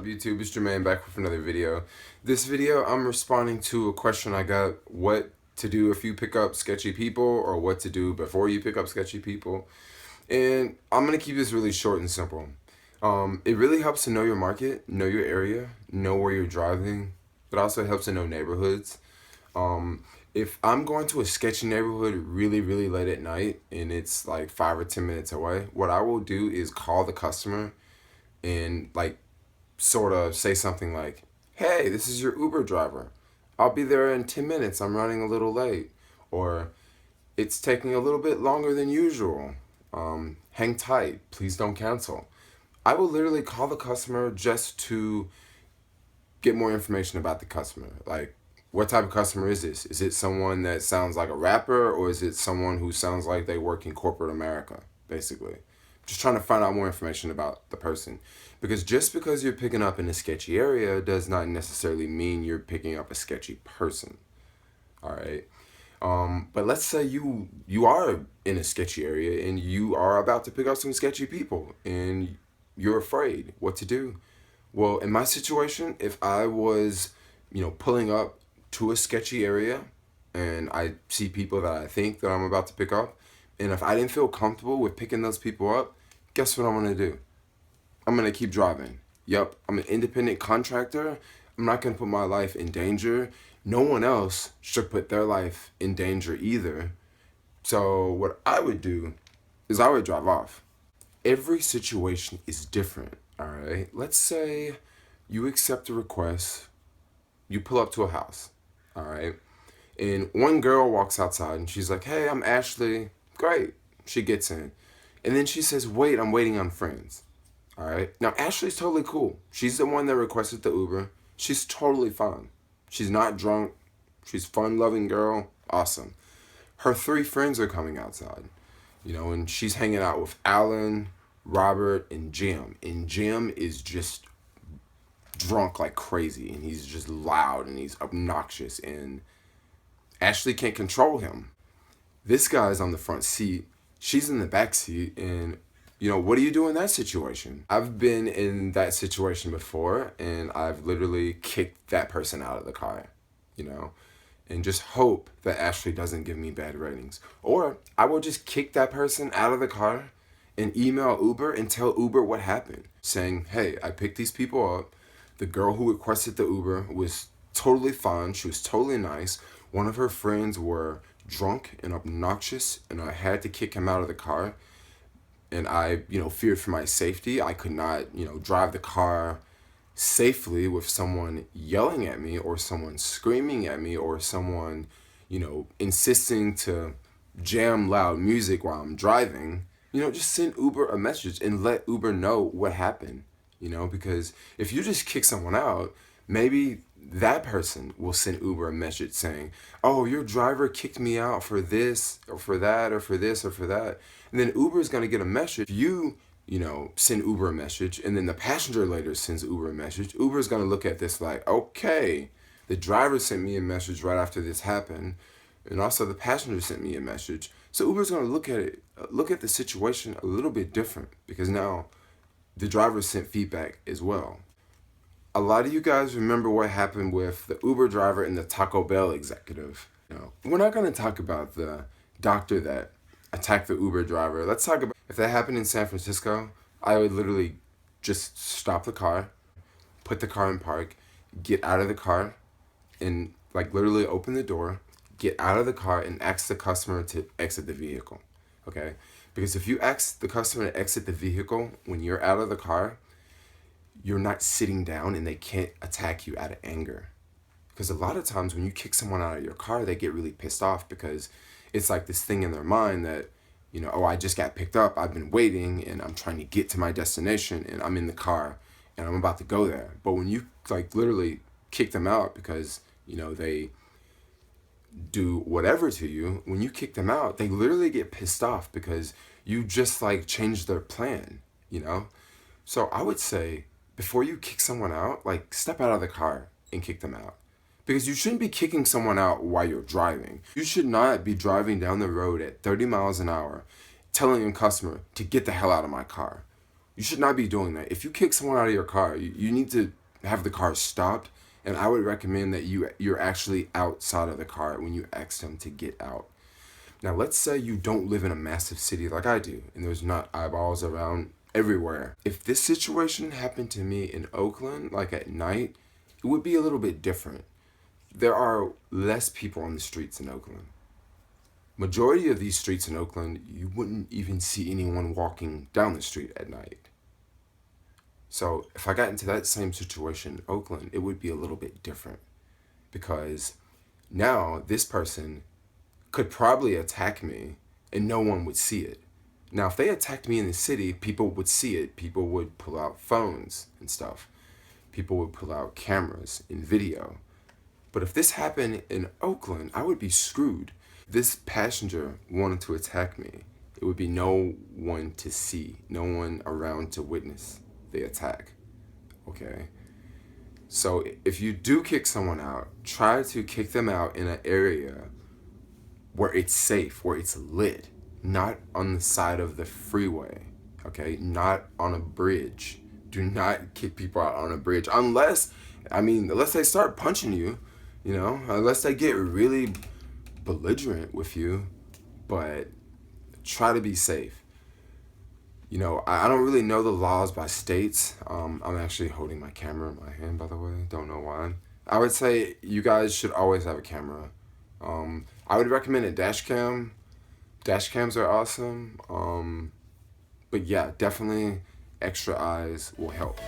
up YouTube? It's Jermaine back with another video. This video I'm responding to a question I got, what to do if you pick up sketchy people or what to do before you pick up sketchy people. And I'm going to keep this really short and simple. It really helps to know your market, know your area, know where you're driving, but also helps to know neighborhoods. If I'm going to a sketchy neighborhood really late at night and it's like 5 or 10 minutes away, what I will do is call the customer and like sort of say something like, hey, this is your Uber driver. I'll be there in 10 minutes. I'm running a little late. Or it's taking a little bit longer than usual. Hang tight. Please don't cancel. I will literally call the customer just to get more information about the customer. Like, what type of customer is this? Is it someone that sounds like a rapper, or is it someone who sounds like they work in corporate America, basically? Just trying to find out more information about the person. Because just because you're picking up in a sketchy area does not necessarily mean you're picking up a sketchy person. All right. But let's say you are in a sketchy area and you are about to pick up some sketchy people and you're afraid what to do. Well, in my situation, if I was, pulling up to a sketchy area and I see people that I think that I'm about to pick up, and if I didn't feel comfortable with picking those people up, guess what I'm going to do? I'm going to keep driving. Yep, I'm an independent contractor. I'm not going to put my life in danger. No one else should put their life in danger either. So what I would do is I would drive off. Every situation is different, all right? Let's say you accept a request, you pull up to a house, all right? And one girl walks outside and she's like, hey, I'm Ashley. Great. She gets in. And then she says, wait, I'm waiting on friends. All right. Now, Ashley's totally cool. She's the one that requested the Uber. She's totally fine. She's not drunk. She's a fun-loving girl. Awesome. Her 3 friends are coming outside, and she's hanging out with Alan, Robert, and Jim. And Jim is just drunk like crazy, and he's just loud, and he's obnoxious, and Ashley can't control him. This guy's on the front seat. She's in the back seat, and what do you do in that situation? I've been in that situation before, and I've literally kicked that person out of the car, and just hope that Ashley doesn't give me bad ratings. Or I will just kick that person out of the car and email Uber and tell Uber what happened, saying, hey, I picked these people up. The girl who requested the Uber was totally fine. She was totally nice. One of her friends were drunk and obnoxious, and I had to kick him out of the car. And I, feared for my safety. I could not, drive the car safely with someone yelling at me or someone screaming at me or someone, insisting to jam loud music while I'm driving. Just send Uber a message and let Uber know what happened, because if you just kick someone out, maybe that person will send Uber a message saying, oh, your driver kicked me out for this or for that or for this or for that. And then Uber is going to get a message. You, send Uber a message, and then the passenger later sends Uber a message. Uber is going to look at this like, okay, the driver sent me a message right after this happened, and also the passenger sent me a message. So Uber's going to look at the situation a little bit different, because now the driver sent feedback as well. A lot of you guys remember what happened with the Uber driver and the Taco Bell executive. We're not going to talk about the doctor that attacked the Uber driver. Let's talk about, if that happened in San Francisco, I would literally just stop the car, put the car in park, get out of the car, and literally open the door, get out of the car, and ask the customer to exit the vehicle. Okay? Because if you ask the customer to exit the vehicle when you're out of the car, you're not sitting down and they can't attack you out of anger. Because a lot of times when you kick someone out of your car, they get really pissed off because it's like this thing in their mind that, oh, I just got picked up, I've been waiting, and I'm trying to get to my destination, and I'm in the car, and I'm about to go there. But when you, literally kick them out because, they do whatever to you, when you kick them out, they literally get pissed off because you just, changed their plan, So I would say, before you kick someone out, step out of the car and kick them out. Because you shouldn't be kicking someone out while you're driving. You should not be driving down the road at 30 miles an hour telling a customer to get the hell out of my car. You should not be doing that. If you kick someone out of your car, you need to have the car stopped. And I would recommend that you're actually outside of the car when you ask them to get out. Now, let's say you don't live in a massive city like I do, and there's not eyeballs around everywhere. If this situation happened to me in Oakland, like at night, it would be a little bit different. There are less people on the streets in Oakland. Majority of these streets in Oakland, you wouldn't even see anyone walking down the street at night. So if I got into that same situation in Oakland, it would be a little bit different, because now this person could probably attack me and no one would see it. Now, if they attacked me in the city, people would see it. People would pull out phones and stuff. People would pull out cameras and video. But if this happened in Oakland, I would be screwed. This passenger wanted to attack me. It would be no one to see, no one around to witness the attack. Okay? So if you do kick someone out, try to kick them out in an area where it's safe, where it's lit, not on the side of the freeway, okay? Not on a bridge. Do not kick people out on a bridge unless they start punching you, unless they get really belligerent with you, but try to be safe. I don't really know the laws by states. I'm actually holding my camera in my hand, by the way. Don't know why. I would say you guys should always have a camera. I would recommend a dash cam. Dash cams are awesome. But yeah, definitely extra eyes will help.